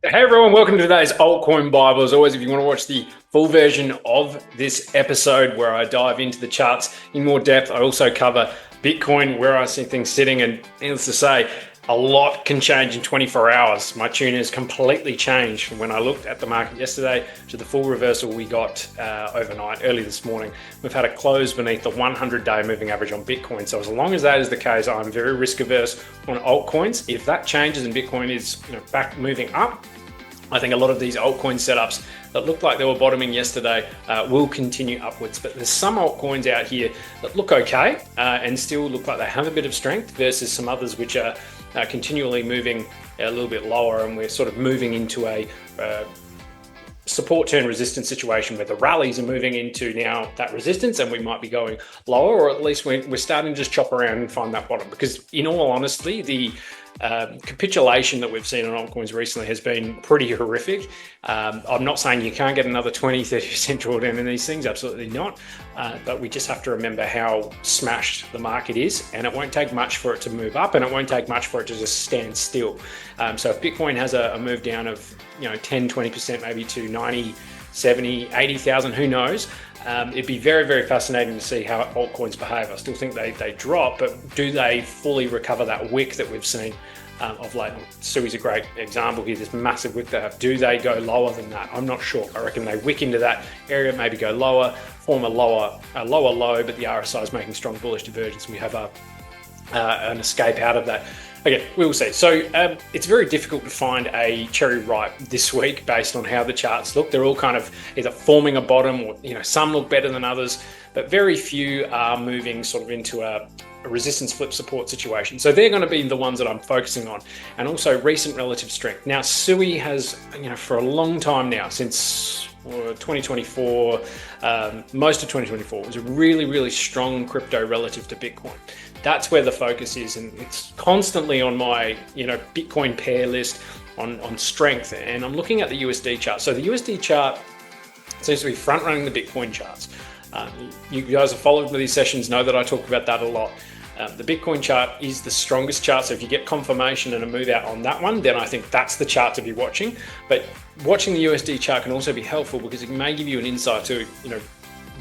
Hey everyone, welcome to today's Altcoin Bible. As always, if you want to watch the full version of this episode where I dive into the charts in more depth, I also cover Bitcoin, where I see things sitting, and needless to say, a lot can change in 24 hours. My tune has completely changed from when I looked at the market yesterday to the full reversal we got overnight, early this morning. We've had a close beneath the 100-day moving average on Bitcoin. So as long as that is the case, I'm very risk averse on altcoins. If that changes and Bitcoin is back moving up, I think a lot of these altcoin setups that looked like they were bottoming yesterday will continue upwards. But there's some altcoins out here that look okay and still look like they have a bit of strength versus some others which are continually moving a little bit lower, and we're sort of moving into a support turn resistance situation where the rallies are moving into now that resistance, and we might be going lower, or at least we're starting to just chop around and find that bottom. Because in all honesty, the capitulation that we've seen on altcoins recently has been pretty horrific. I'm not saying you can't get another 20-30% drawdown in these things, absolutely not, but we just have to remember how smashed the market is, and it won't take much for it to move up, and it won't take much for it to just stand still. So if Bitcoin has a move down of 10-20%, maybe to 90, 70, 80,000, who knows, it'd be very, very fascinating to see how altcoins behave. I still think they drop, but do they fully recover that wick that we've seen of late? Sui's a great example here, this massive wick they have. Do they go lower than that? I'm not sure. I reckon they wick into that area, maybe go lower, form a lower low, but the RSI is making strong bullish divergence, and we have an escape out of that. Okay, we will see. So it's very difficult to find a cherry ripe this week based on how the charts look. They're all kind of either forming a bottom, or some look better than others, but very few are moving sort of into a resistance flip support situation. So they're going to be the ones that I'm focusing on, and also recent relative strength. Now, Sui has, for a long time now, since 2024, most of 2024, was a really, really strong crypto relative to Bitcoin. That's where the focus is, and it's constantly on my Bitcoin pair list on strength. And I'm looking at the USD chart. So the USD chart seems to be front running the Bitcoin charts. You guys have followed these sessions know that I talk about that a lot. The Bitcoin chart is the strongest chart, so if you get confirmation and a move out on that one, then I think that's the chart to be watching. But watching the USD chart can also be helpful because it may give you an insight to,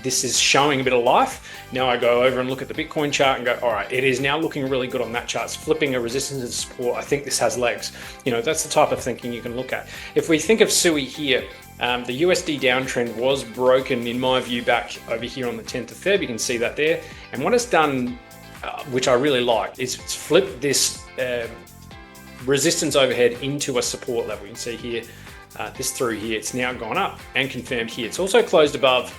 this is showing a bit of life. Now I go over and look at the Bitcoin chart and go, all right, it is now looking really good on that chart. It's flipping a resistance and support. I think this has legs. That's the type of thinking you can look at. If we think of Sui here, the USD downtrend was broken, in my view, back over here on the 10th of Feb. You can see that there. And what it's done, which I really like, is it's flipped this resistance overhead into a support level. You can see here, this through here, it's now gone up and confirmed here. It's also closed above,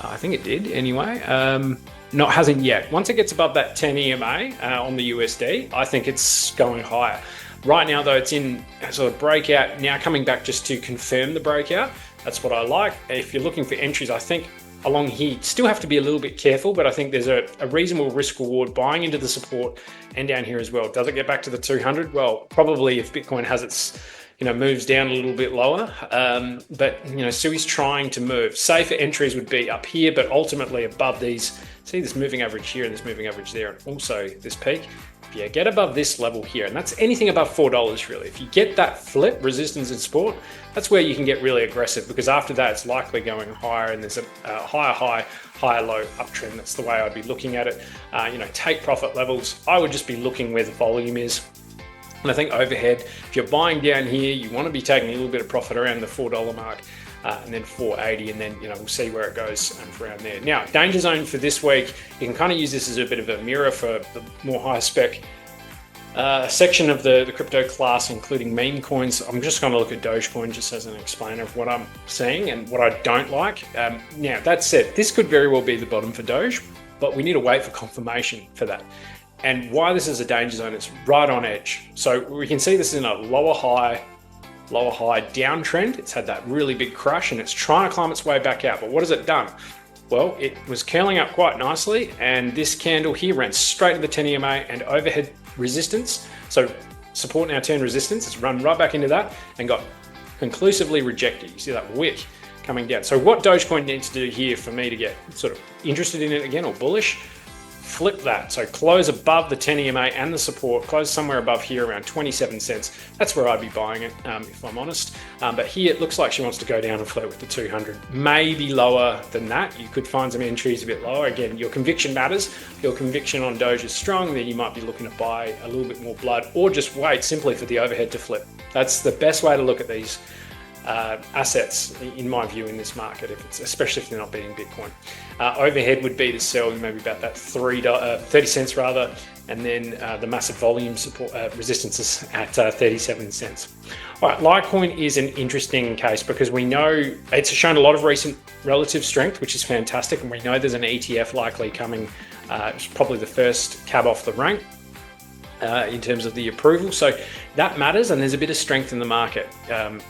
I think it did anyway. No, it hasn't yet. Once it gets above that 10 EMA on the USD, I think it's going higher. Right now, though, it's in a sort of breakout. Now coming back just to confirm the breakout. That's what I like. If you're looking for entries, I think along here, still have to be a little bit careful, but I think there's a reasonable risk reward buying into the support and down here as well. Does it get back to the 200? Well, probably if Bitcoin has its moves down a little bit lower. But Sui's trying to move. Safer entries would be up here, but ultimately above these. See this moving average here and this moving average there, and also this peak. If you get above this level here, and that's anything above $4 really. If you get that flip, resistance and support, that's where you can get really aggressive, because after that it's likely going higher, and there's a higher high, higher low uptrend. That's the way I'd be looking at it. Take profit levels. I would just be looking where the volume is. And I think overhead, if you're buying down here, you want to be taking a little bit of profit around the $4 mark, and then 480, and then we'll see where it goes around there. Now, danger zone for this week, you can kind of use this as a bit of a mirror for the more high spec section of the crypto class, including meme coins. I'm just going to look at Dogecoin just as an explainer of what I'm seeing and what I don't like. Now, that said, this could very well be the bottom for Doge, but we need to wait for confirmation for that. And why this is a danger zone, it's right on edge. So we can see this in a lower high downtrend. It's had that really big crush, and it's trying to climb its way back out. But what has it done? Well, it was curling up quite nicely, and this candle here ran straight to the 10 EMA and overhead resistance. So support now turned resistance. It's run right back into that and got conclusively rejected. You see that wick coming down. So what Dogecoin needs to do here for me to get sort of interested in it again or bullish, flip that. So close above the 10 EMA and the support, close somewhere above here around 27 cents. That's where I'd be buying it, if I'm honest. But here it looks like she wants to go down and flirt with the 200. Maybe lower than that. You could find some entries a bit lower. Again, your conviction matters. If your conviction on Doge is strong, then you might be looking to buy a little bit more blood, or just wait simply for the overhead to flip. That's the best way to look at these assets, in my view, in this market, especially if they're not beating Bitcoin. Overhead would be to sell maybe about that 30 cents rather, and then the massive volume support resistances at 37 cents. All right, Litecoin is an interesting case because we know it's shown a lot of recent relative strength, which is fantastic, and we know there's an ETF likely coming. It's probably the first cab off the rank in terms of the approval. So that matters, and there's a bit of strength in the market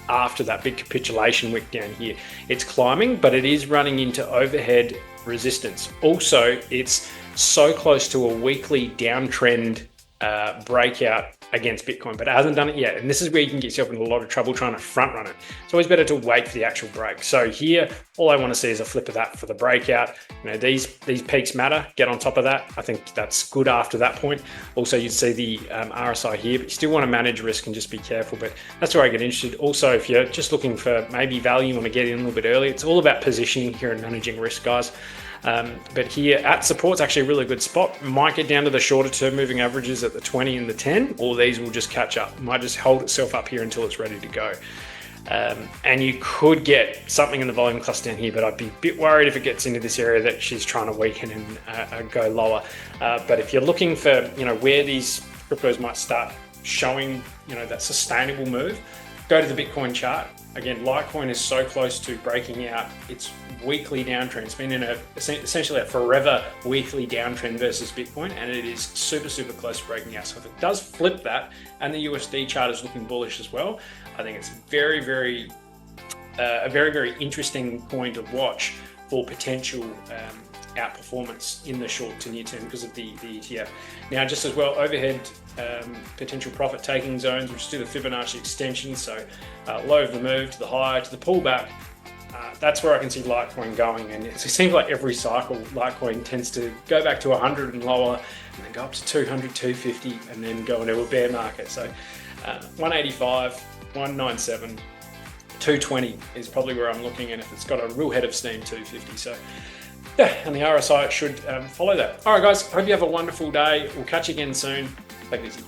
after that big capitulation wick down here. It's climbing, but it is running into overhead resistance. Also, it's so close to a weekly downtrend breakout against Bitcoin, but it hasn't done it yet. And this is where you can get yourself in a lot of trouble trying to front run it. It's always better to wait for the actual break. So here, all I want to see is a flip of that for the breakout. You know, these peaks matter. Get on top of that. I think that's good after that point. Also, you'd see the RSI here, but you still want to manage risk and just be careful. But that's where I get interested. Also, if you're just looking for maybe value, you want to get in a little bit early. It's all about positioning here and managing risk, guys. But here at support's actually a really good spot. Might get down to the shorter term moving averages at the 20 and the 10, or these will just catch up. Might just hold itself up here until it's ready to go. And you could get something in the volume cluster down here, but I'd be a bit worried if it gets into this area that she's trying to weaken and go lower. But if you're looking for, where these cryptos might start showing, that sustainable move, go to the Bitcoin chart. Again, Litecoin is so close to breaking out its weekly downtrend. It's been in essentially a forever weekly downtrend versus Bitcoin, and it is super, super close to breaking out. So if it does flip that, and the USD chart is looking bullish as well, I think it's very, very interesting coin to watch for potential outperformance in the short to near term because of the ETF. Now, just as well, overhead potential profit taking zones, which do the Fibonacci extension. So low of the move to the high to the pullback. That's where I can see Litecoin going. And it seems like every cycle, Litecoin tends to go back to 100 and lower, and then go up to 200, 250, and then go into a bear market. So 185, 197, 220 is probably where I'm looking. And if it's got a real head of steam, 250. So yeah, and the RSI should follow that. All right, guys, hope you have a wonderful day. We'll catch you again soon. Take it easy.